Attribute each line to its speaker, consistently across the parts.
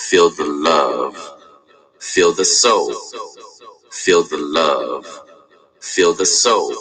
Speaker 1: Feel the love. Feel the soul. Feel the love. Feel the soul.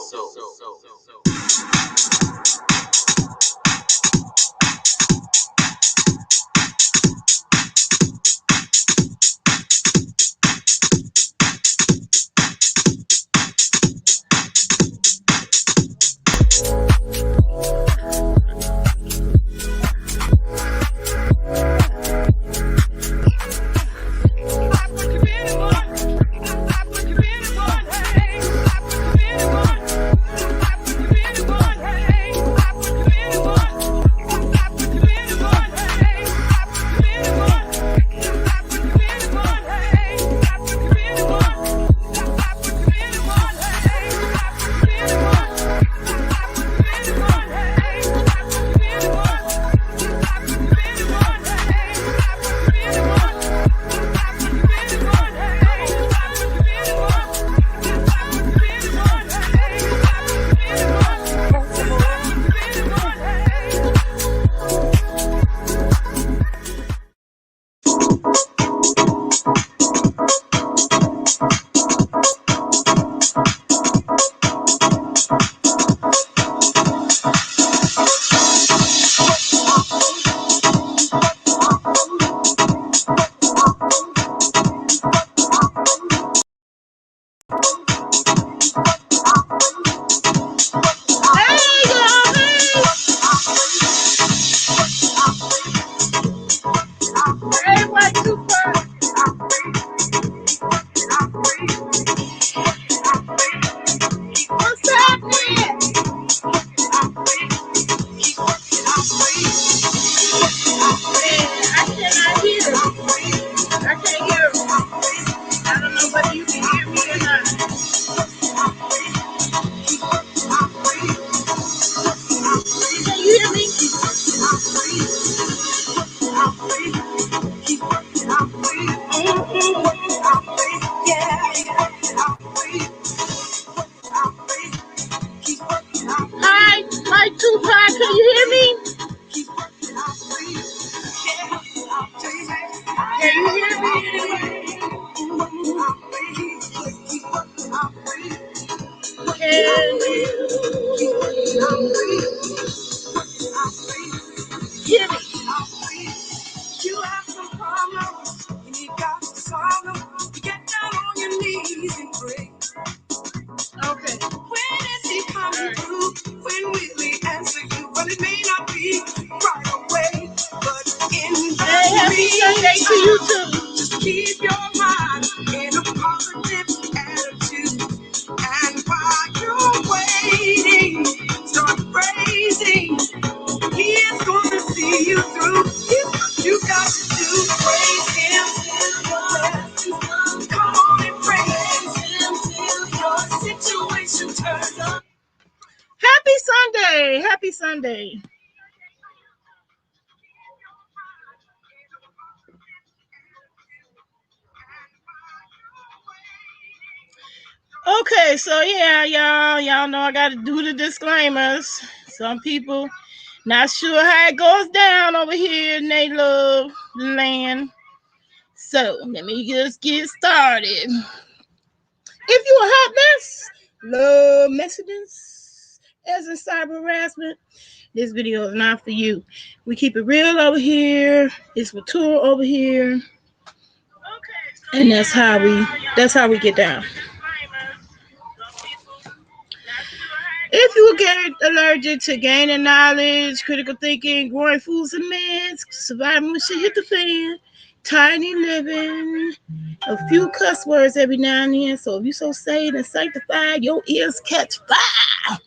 Speaker 2: Happy Sunday. Okay, so yeah, y'all know I got to do the disclaimers. Some people not sure how it goes down over here in they love land. So let me just get started. If you a hot mess, love messages as in cyber harassment, this video is not for you. We keep it real over here. It's mature over here. And that's how we get down. If you get allergic to gaining knowledge, critical thinking, growing foods and meds, surviving when shit hit the fan, tiny living, a few cuss words every now and then. So if you so saved and sanctified, your ears catch fire.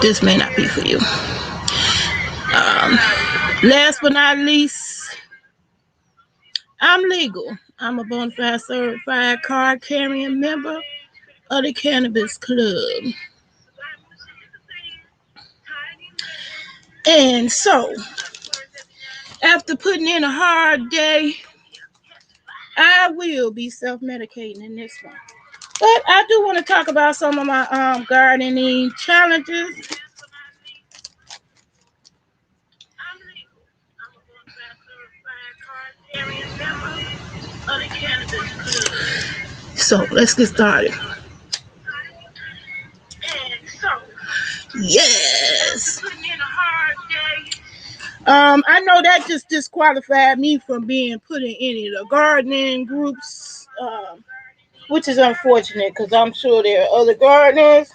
Speaker 2: This may not be for you. Last but not least, I'm legal. I'm a bona fide certified card carrying member of the Cannabis Club. And so, after putting in a hard day, I will be self-medicating in this one. But I do want to talk about some of my gardening challenges. So let's get started. Yes. I know that just disqualified me from being put in any of the gardening groups, which is unfortunate because I'm sure there are other gardeners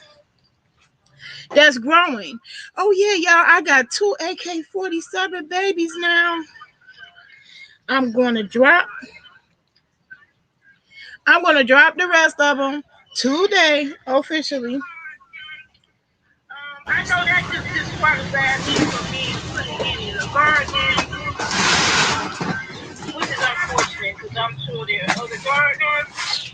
Speaker 2: that's growing. Oh yeah, y'all, I got 2 AK-47 babies now. I'm gonna drop the rest of them today officially. I know that just disqualified me from being put in any of the gardening, which is unfortunate because I'm sure there are other gardeners.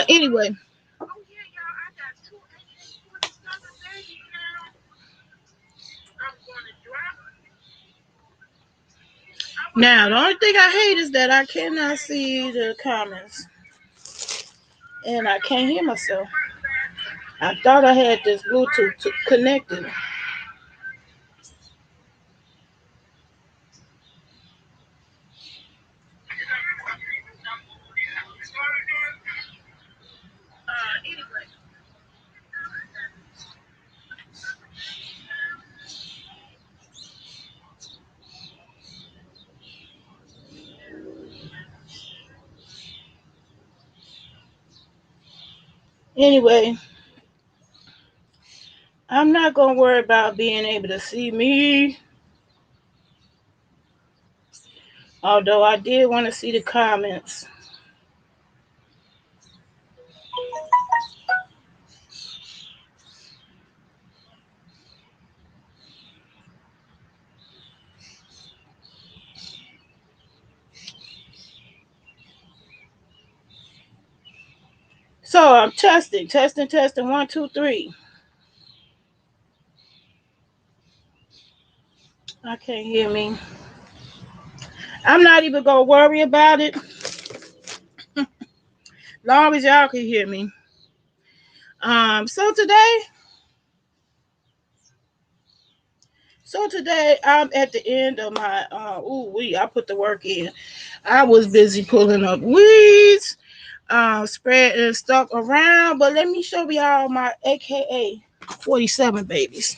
Speaker 2: Anyway. Oh yeah, y'all, I got 2 AK-47 babies now. I'm gonna drop. Now, the only thing I hate is that I cannot see the comments. And I can't hear myself. I thought I had this Bluetooth connected. Anyway, I'm not going to worry about being able to see me. Although I did want to see the comments. So I'm testing. 1, 2, 3. I can't hear me. I'm not even going to worry about it. Long as y'all can hear me. So today I'm at the end of my I put the work in. I was busy pulling up weeds, spreading stuff around, but let me show y'all my AK-47 babies.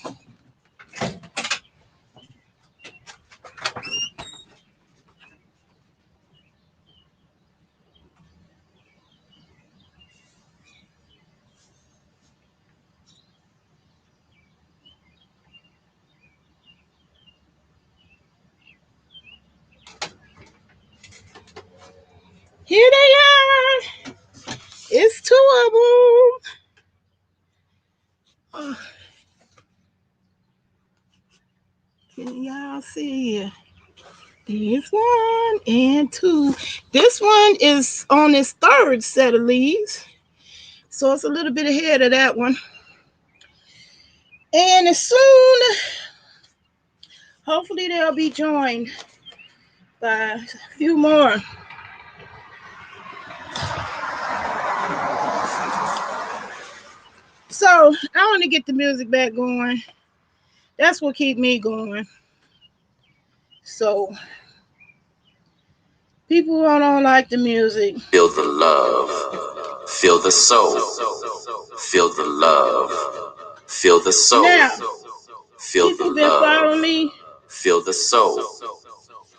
Speaker 2: Here they are. It's 2 of them. Can y'all see? There's 1 and 2. This one is on its 3rd set of leaves. So it's a little bit ahead of that one. And as soon, hopefully they'll be joined by a few more. So I want to get the music back going. That's what keeps me going. So people who don't like the music,
Speaker 1: feel the love, feel the soul, feel the love, feel the soul.
Speaker 2: Now,
Speaker 1: feel
Speaker 2: people
Speaker 1: the
Speaker 2: been
Speaker 1: love,
Speaker 2: following me.
Speaker 1: Feel the soul,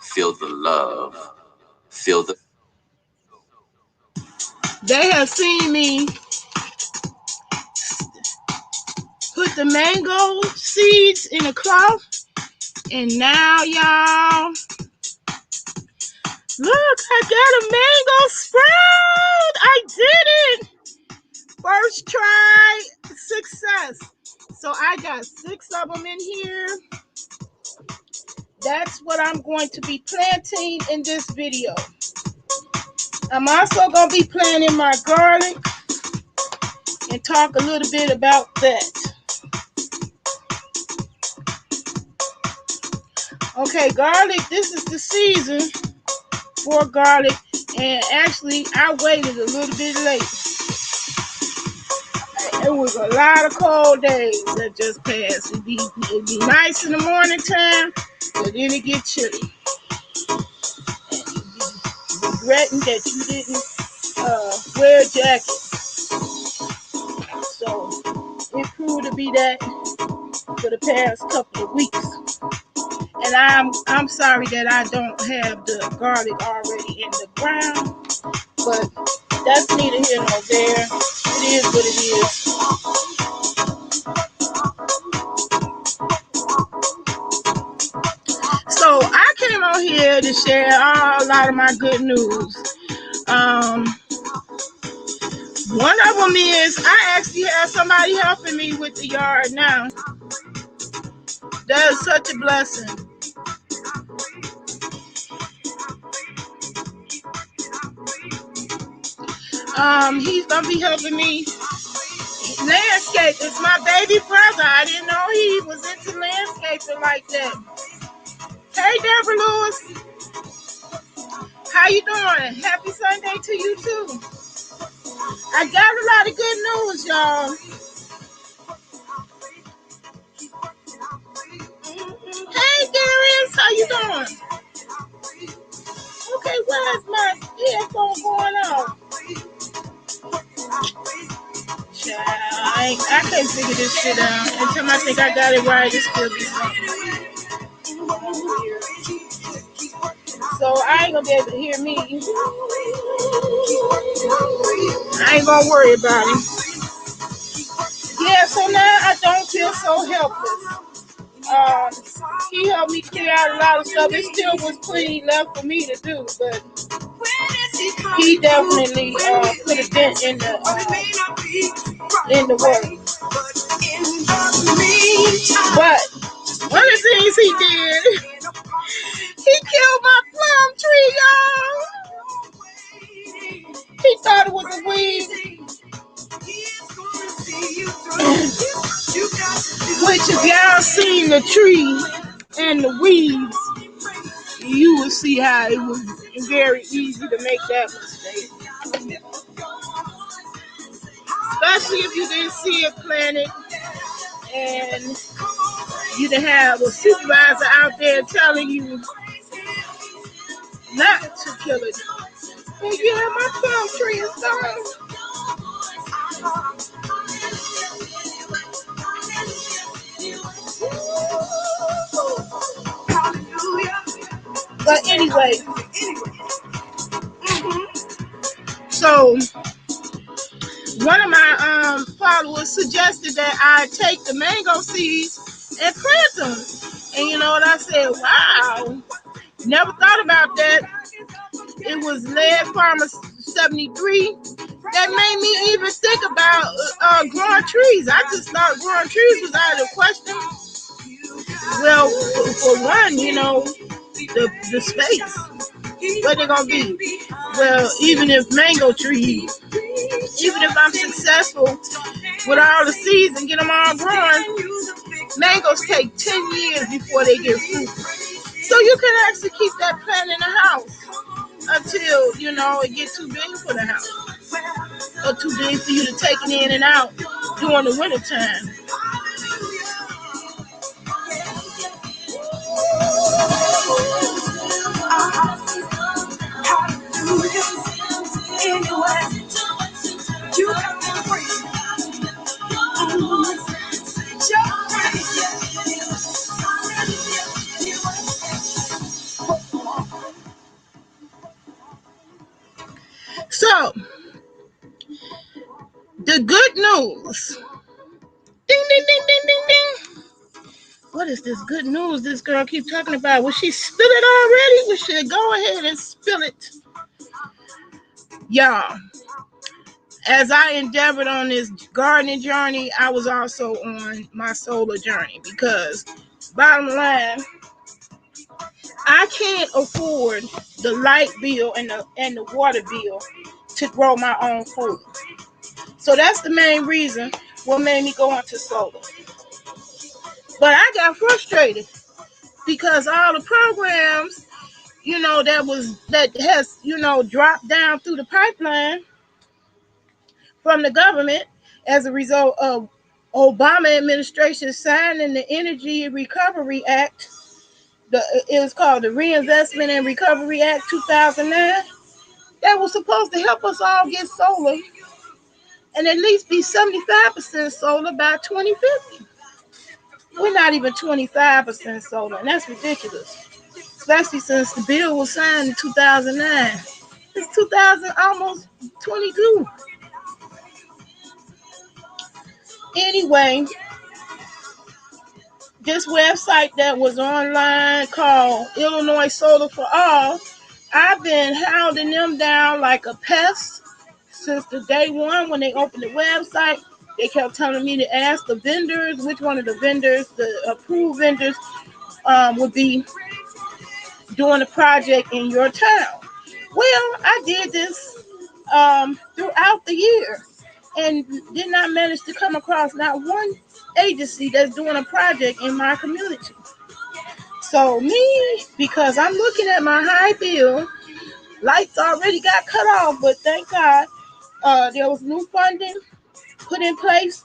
Speaker 1: feel the love, feel the.
Speaker 2: They have seen me put the mango seeds in a cloth, and now y'all, look, I got a mango sprout. I did it. First try, success. So I got 6 of them in here. That's what I'm going to be planting in this video. I'm also going to be planting my garlic and talk a little bit about that. Okay, garlic, this is the season for garlic, and actually I waited a little bit late. It was a lot of cold days that just passed. It'd be nice in the morning time, but then it get chilly. regretting that you didn't wear a jacket. So it proved to be that for the past couple of weeks. And I'm sorry that I don't have the garlic already in the ground, but that's neither here nor there. It is what it is. So I came on here to share a lot of my good news. One of them is I actually have somebody helping me with the yard now. That is such a blessing. He's gonna be helping me landscape. It's my baby brother. I didn't know he was into landscaping like that. Hey, Deborah Lewis, how you doing? Happy Sunday to you too. I got a lot of good news, y'all. Hey, Darius, how you doing? Okay, where's my headphone going on? I can't figure this shit out. Until I think I got it right, it still be something. So I ain't gonna be able to hear me. I ain't gonna worry about it. Yeah, so now I don't feel so helpless. He helped me clear out a lot of stuff. It still was plenty left for me to do, but he definitely put a dent in the work. But one of the things he did, he killed my plum tree, y'all. He thought it was a weed. Which if y'all seen the tree and the weeds, you will see how it was very easy to make that mistake. Especially if you didn't see it planted and you didn't have a supervisor out there telling you not to kill it. But yeah, my plum tree is gone. But anyway, so one of my followers suggested that I take the mango seeds and plant them. And you know what I said? Wow, never thought about that. It was Lead Farmer 73 that made me even think about growing trees. I just thought growing trees was out of the question. Well, for one, you know, the space. What they gonna be? Well, even if mango trees, even if I'm successful with all the seeds and get them all growing, mangoes take 10 years before they get fruit. So you can actually keep that plant in the house until, you know, it gets too big for the house. Or too big for you to take it in and out during the winter time. So, the good news. Ding, ding, ding, ding, ding, ding. What is this good news this girl keep talking about? Will she spill it already? We should go ahead and spill it. Y'all, as I endeavored on this gardening journey, I was also on my solar journey because, bottom line, I can't afford the light bill and the water bill to grow my own food. So that's the main reason what made me go into solar. But I got frustrated because all the programs, you know, that has, you know, dropped down through the pipeline from the government as a result of Obama administration signing the Energy Recovery Act. It was called the Reinvestment and Recovery Act 2009. that was supposed to help us all get solar and at least be 75% solar by 2050. We're not even 25% solar, and that's ridiculous, especially since the bill was signed in 2009. It's 2000, almost 22. Anyway, this website that was online called Illinois Solar for All, I've been hounding them down like a pest since the day one when they opened the website. They kept telling me to ask the vendors which one of the vendors, the approved vendors, would be doing a project in your town. Well, I did this throughout the year and did not manage to come across not one agency that's doing a project in my community. So me, because I'm looking at my high bill, lights already got cut off, but thank God there was new funding put in place,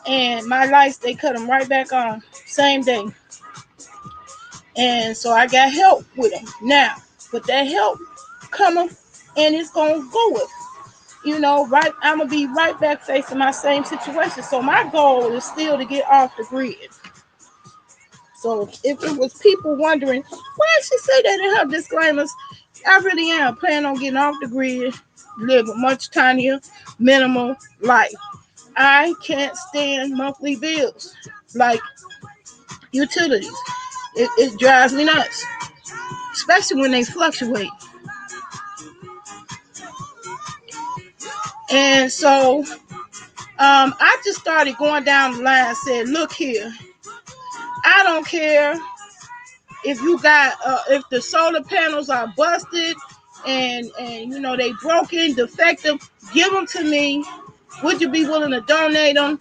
Speaker 2: and my lights, they cut them right back on same day. And so I got help with them now, but that help coming and it's gonna go with, right. I'm gonna be right back facing my same situation. So my goal is still to get off the grid. So if it was people wondering why she say that in her disclaimers, I really am planning on getting off the grid, live a much tinier, minimal life. I can't stand monthly bills like utilities. It drives me nuts, especially when they fluctuate. And so I just started going down the line and said, look here, I don't care if you got if the solar panels are busted and they broken, defective, give them to me. Would you be willing to donate them?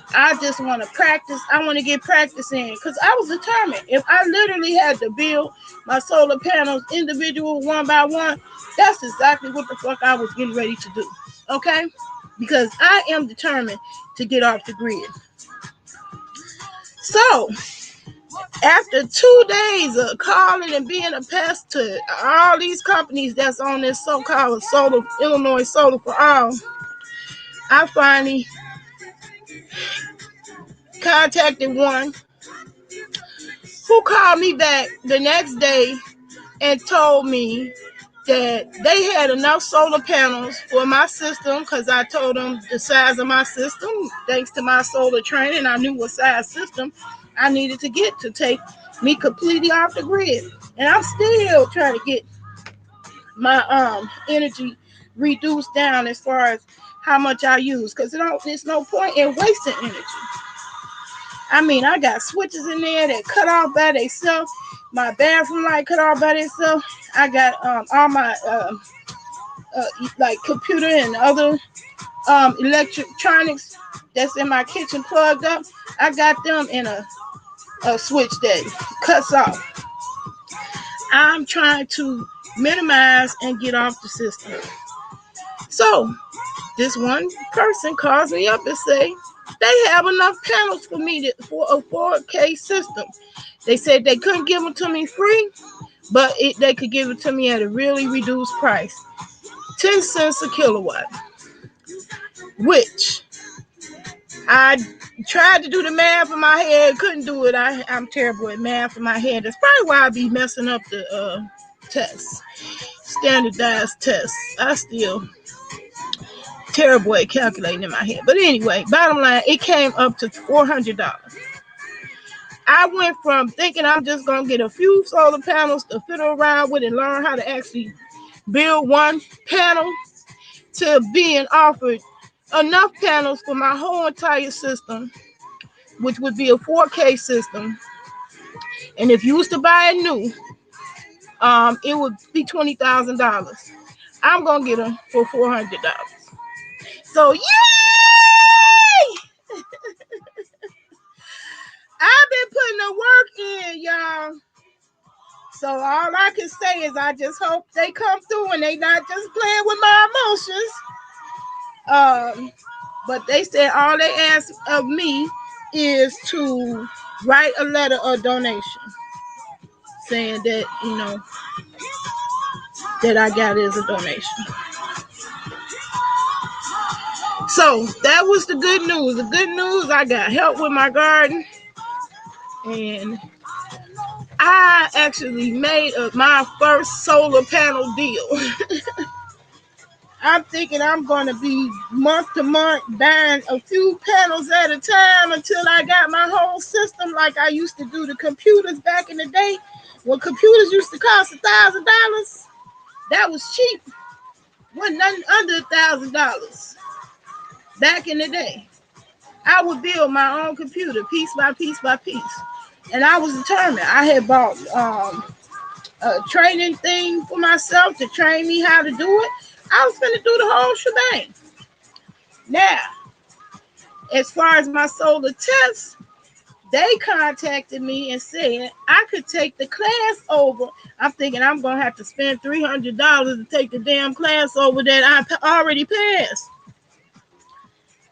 Speaker 2: I just want to practice. I want to get practice in, because I was determined. If I literally had to build my solar panels individual one by one, that's exactly what the fuck I was getting ready to do. Okay? Because I am determined to get off the grid. So after 2 days of calling and being a pest to all these companies that's on this so-called Illinois Solar for All, I finally contacted one who called me back the next day and told me that they had enough solar panels for my system, because I told them the size of my system. Thanks to my solar training, I knew what size system I needed to get to take me completely off the grid. And I'm still trying to get my energy reduced down as far as how much I use, because there's no point in wasting energy. I mean, I got switches in there that cut off by themselves. My bathroom light cut off by itself. I got all my like computer and other electronics that's in my kitchen plugged up. I got them in a switch that cuts off. I'm trying to minimize and get off the system. So this one person calls me up and say they have enough panels for me for a 4K system. They said they couldn't give them to me free, but they could give it to me at a really reduced price, 10 cents a kilowatt, which I tried to do the math in my head, couldn't do it. I'm terrible at math in my head. That's probably why I be messing up the tests, standardized tests. I still terrible at calculating in my head. But anyway, bottom line, it came up to $400. I went from thinking I'm just going to get a few solar panels to fiddle around with and learn how to actually build one panel to being offered enough panels for my whole entire system, which would be a 4K system. And if you was to buy it new, it would be $20,000. I'm going to get them for $400. So, yay! I've been putting the work in, y'all. So all I can say is I just hope they come through and they not just playing with my emotions. But they said all they ask of me is to write a letter of donation saying that, that I got it as a donation. So that was the good news. The good news, I got help with my garden, and I actually made my first solar panel deal. I'm thinking I'm going to be month to month buying a few panels at a time until I got my whole system like I used to do the computers back in the day. When computers used to cost $1,000, that was cheap. Wasn't nothing under $1,000 back in the day. I would build my own computer piece by piece by piece. And I was determined. I had bought a training thing for myself to train me how to do it. I was going to do the whole shebang. Now, as far as my solar test, they contacted me and said I could take the class over. I'm thinking I'm going to have to spend $300 to take the damn class over that I already passed.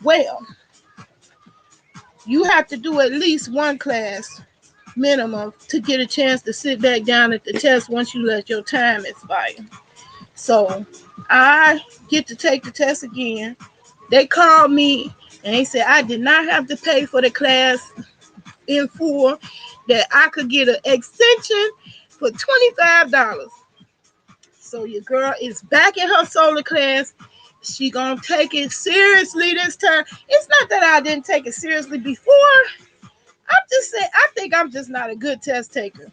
Speaker 2: Well, you have to do at least one class minimum to get a chance to sit back down at the test once you let your time expire. So I get to take the test again. They called me and they said I did not have to pay for the class in full, that I could get an extension for $25. So your girl is back in her solar class. She gonna take it seriously this time. It's not that I didn't take it seriously before. I'm just saying, I think I'm just not a good test taker.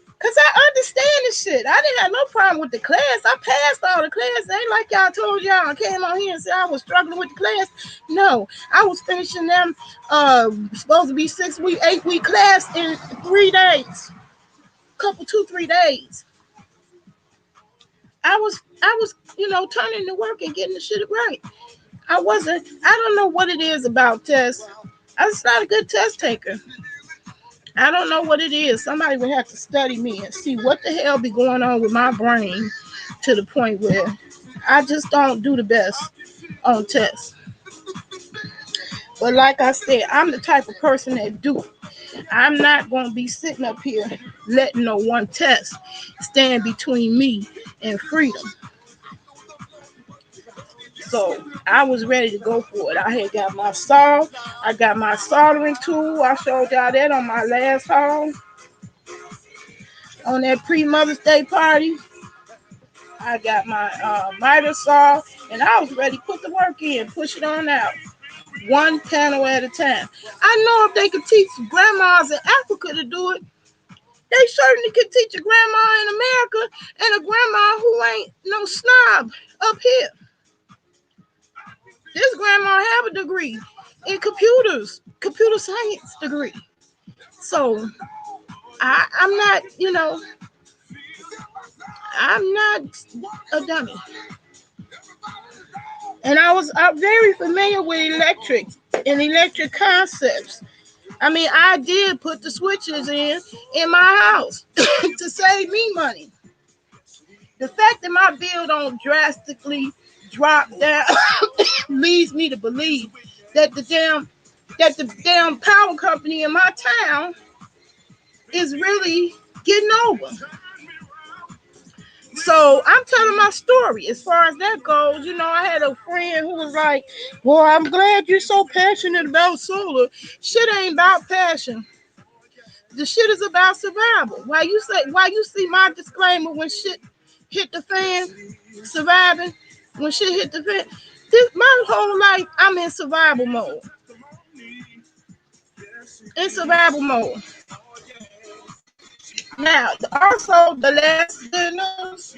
Speaker 2: Because I understand this shit. I didn't have no problem with the class. I passed all the classes. Ain't like y'all told y'all. I came on here and said I was struggling with the class. No, I was finishing them supposed to be 6-week, 8-week class in 3 days. Couple 2-3 days. I was, turning to work and getting the shit right. I don't know what it is about tests. I'm just not a good test taker. I don't know what it is. Somebody would have to study me and see what the hell be going on with my brain to the point where I just don't do the best on tests. But like I said, I'm the type of person that do it. I'm not going to be sitting up here letting no one test stand between me and freedom. So I was ready to go for it. I had got my saw. I got my soldering tool. I showed y'all that on my last haul. On that pre-Mother's Day party, I got my miter saw, and I was ready to put the work in, push it on out, one panel at a time. I know if they could teach grandmas in Africa to do it, they certainly could teach a grandma in America and a grandma who ain't no snob up here. This grandma have a degree in computer science degree. So I'm not, I'm not a dummy. And I'm very familiar with electric concepts. I mean, I did put the switches in my house to save me money. The fact that my bill don't drastically drop down leads me to believe that the damn power company in my town is really getting over. So I'm telling my story as far as that goes. I had a friend who was like, well, I'm glad you're so passionate about solar. Shit ain't about passion. The shit is about survival. Why you see my disclaimer when shit hit the fan, surviving, when shit hit the fan. My whole life, I'm in survival mode. Now, also the last good news,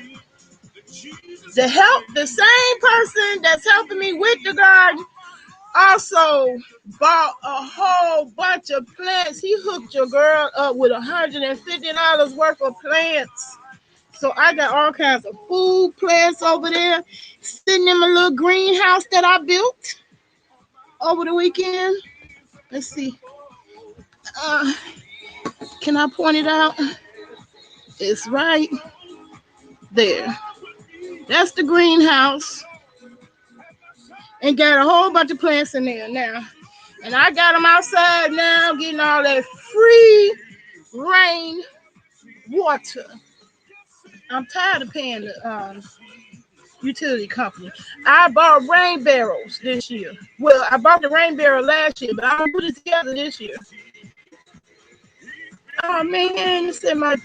Speaker 2: the same person that's helping me with the garden also bought a whole bunch of plants. He hooked your girl up with $150 worth of plants. So I got all kinds of food plants over there, sitting in my little greenhouse that I built over the weekend. Let's see. Can I point it out? It's right there. That's the greenhouse. And got a whole bunch of plants in there now. And I got them outside now, getting all that free rain water. I'm tired of paying the utility company. I bought rain barrels this year. Well, I bought the rain barrel last year, but I'll put it together this year. Oh man, it said my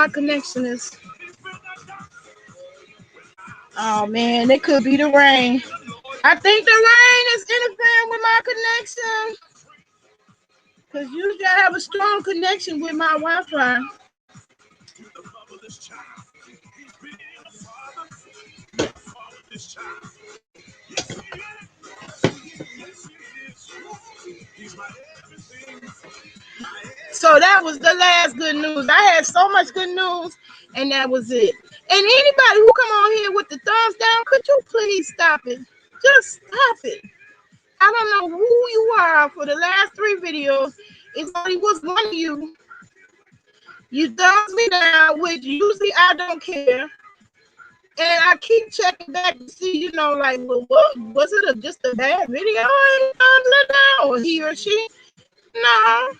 Speaker 2: connection is. Oh man, it could be the rain. I think the rain is interfering with my connection. Because usually I have a strong connection with my Wi-Fi. So that was the last good news. I had so much good news, and that was it. And anybody who come on here with the thumbs down, could you please stop it? Just stop it. I don't know who you are for the last 3 videos. It only was one of you. You thumbs me down, which usually I don't care. And I keep checking back to see, like, well, what was it? Just a bad video? Or he or she? No.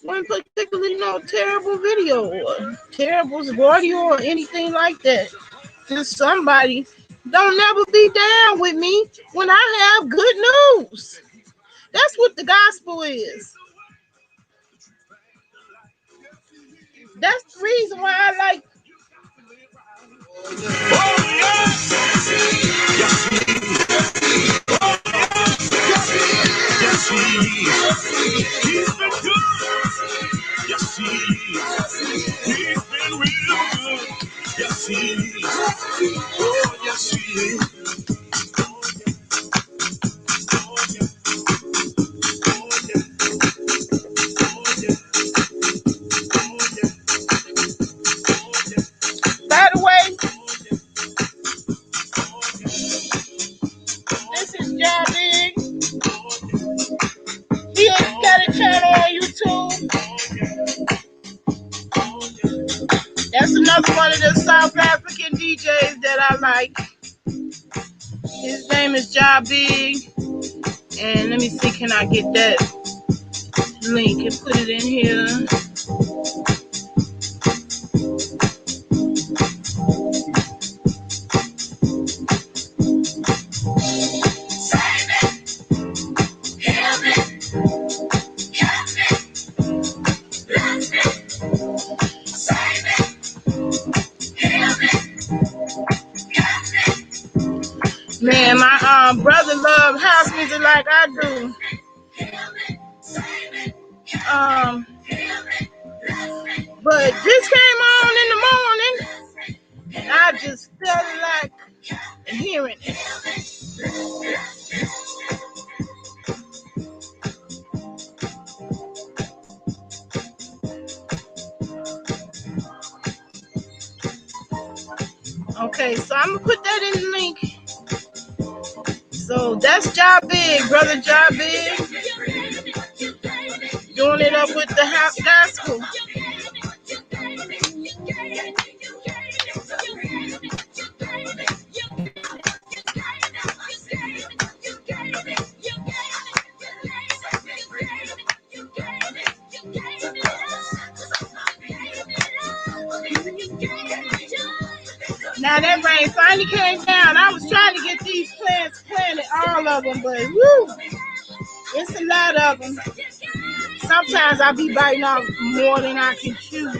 Speaker 2: One particularly terrible video or terrible audio or anything like that. Just somebody don't never be down with me when I have good news. That's what the gospel is. That's the reason why I like. By the way, this is John Big. He got a channel on YouTube. That's another one of the South African DJs that I like. His name is John Big. And let me see, can I get that link and put it in here? Man, my brother loves house music like I do. But this came on in the morning, and I just felt like hearing it. Okay, so I'm gonna put that in the link. So that's Job Big, brother Job Big, doing it up with the house gospel. Now that rain finally came down. I was trying to get these plants planted, all of them, but woo, it's a lot of them. Sometimes I'll be biting off more than I can chew.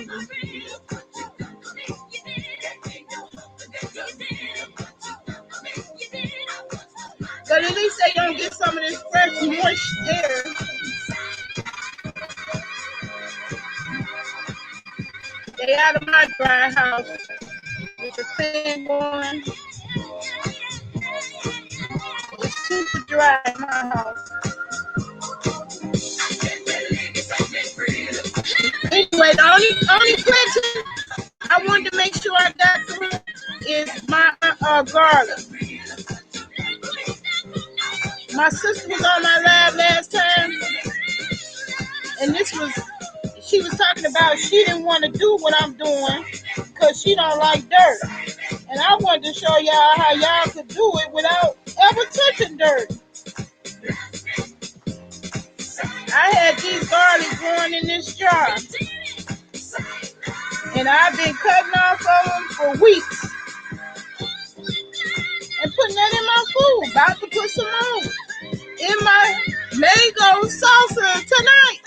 Speaker 2: But at least they don't get some of this fresh, moist air. They out of my dry house with the fan going. It's super dry in my house. Anyway, the only planting I wanted to make sure I got through is my garlic. My sister was on my live last time, and she was talking about she didn't want to do what I'm doing because she don't like dirt. And I wanted to show y'all how y'all could do it without ever touching dirt. I had these garlic growing in this jar, and I've been cutting off of them for weeks. some more in my mango salsa tonight.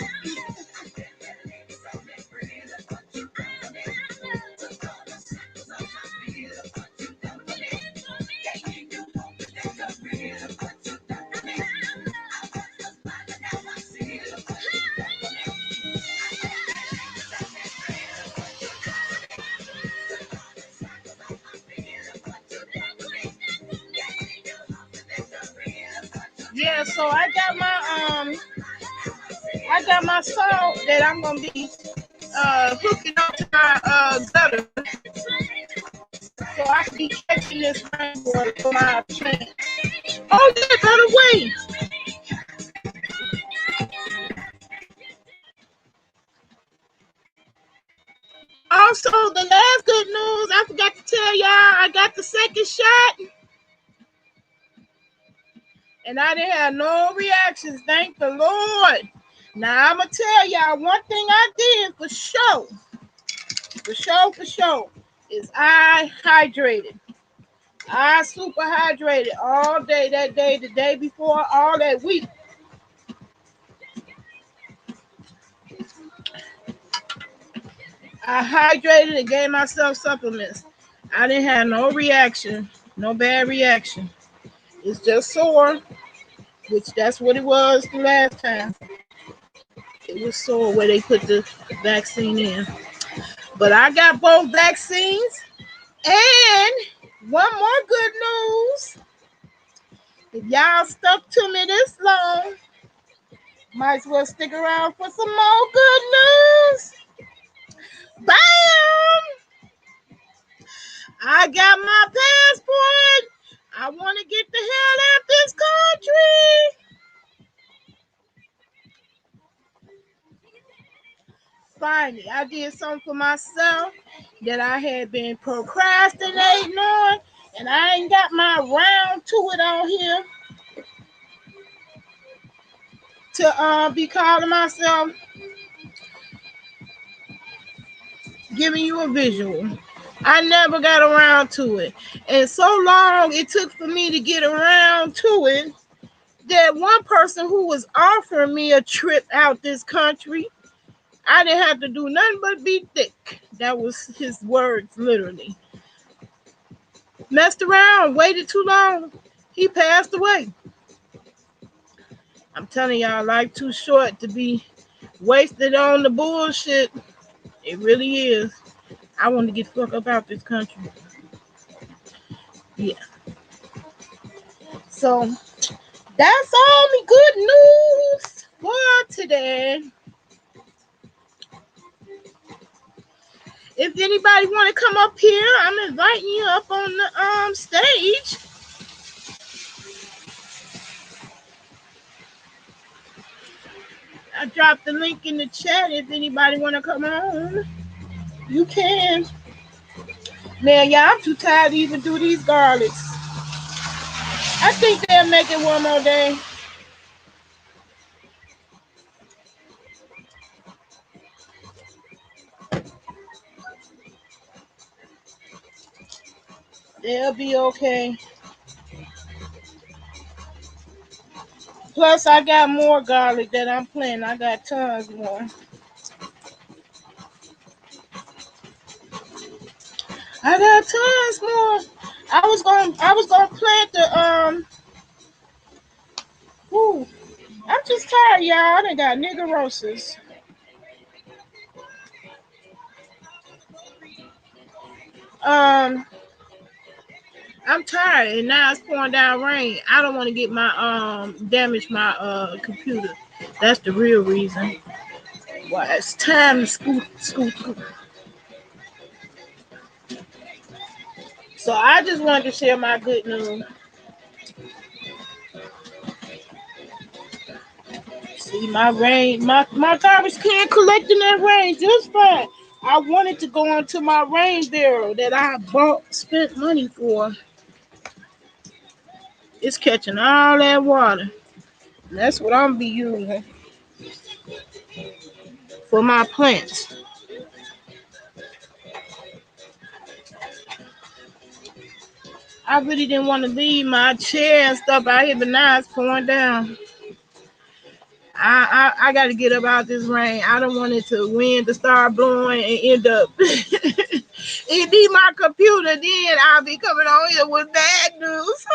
Speaker 2: Yeah, so I got my salt that I'm gonna be hooking up to my gutter, so I can be catching this rainwater for my plant. Oh yeah, by the way, also the last good news I forgot to tell y'all, I got the second shot, and I didn't have no reactions. Thank the Lord. Now I'm gonna tell y'all one thing I did for sure, is I hydrated. I super hydrated all day that day, the day before, all that week. I hydrated and gave myself supplements. I didn't have no reaction, no bad reaction. It's just sore, which that's what it was the last time. It was sore where they put the vaccine in. But I got both vaccines. And one more good news. If y'all stuck to me this long, might as well stick around for some more good news. Bam! I got my passport. I want to get the hell out of this country. Finally, I did something for myself that I had been procrastinating on, and I ain't got my round to it on here to be calling myself, giving you a visual. I never got around to it. And so long it took for me to get around to it that one person who was offering me a trip out this country, I didn't have to do nothing but be thick. That was his words, literally. Messed around, waited too long. He passed away. I'm telling y'all, life too short to be wasted on the bullshit. It really is. I want to get the fuck up out this country. Yeah. So that's all the good news for today. If anybody want to come up here, I'm inviting you up on the stage. I dropped the link in the chat. If anybody want to come on, you can. Man, yeah, I'm too tired to even do these garlics. I think they'll make it one more day. They'll be okay. Plus, I got more garlic that I'm planting. I got tons more. I got tons more. I was gonna plant the Ooh, I'm just tired, y'all. I done got nigger roses. I'm tired, and now it's pouring down rain. I don't want to get my damage my computer. That's the real reason why it's time to scoot. So I just wanted to share my good news. See, my garbage can collecting that rain just fine. I wanted to go onto my rain barrel that I spent money for. It's catching all that water. And that's what I'm gonna be using for my plants. I really didn't want to leave my chair and stuff out here, but now it's pouring down. I got to get up out this rain. I don't want it to wind to start blowing and end up it be my computer. Then I'll be coming on here with bad news.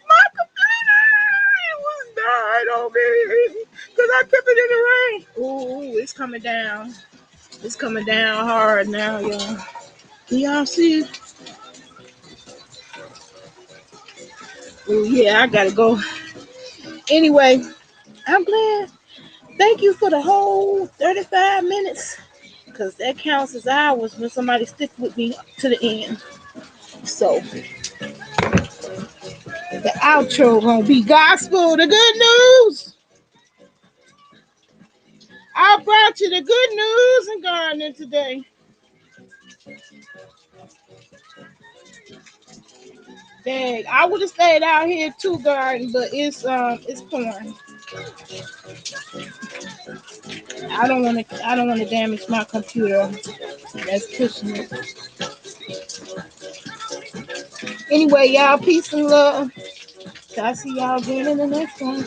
Speaker 2: My computer it was died on me because I kept it in the rain. Ooh, it's coming down. It's coming down hard now, y'all. Can y'all see? Oh yeah, I gotta go. Anyway, I'm glad. Thank you for the whole 35 minutes. Because that counts as hours when somebody sticks with me to the end. So the outro gonna be gospel, the good news. I brought you the good news and gardening today. Dang, I would have stayed out here too, garden, but it's pouring. I don't want to damage my computer. That's pushing it. Anyway, y'all, peace and love. I'll see y'all again in the next one.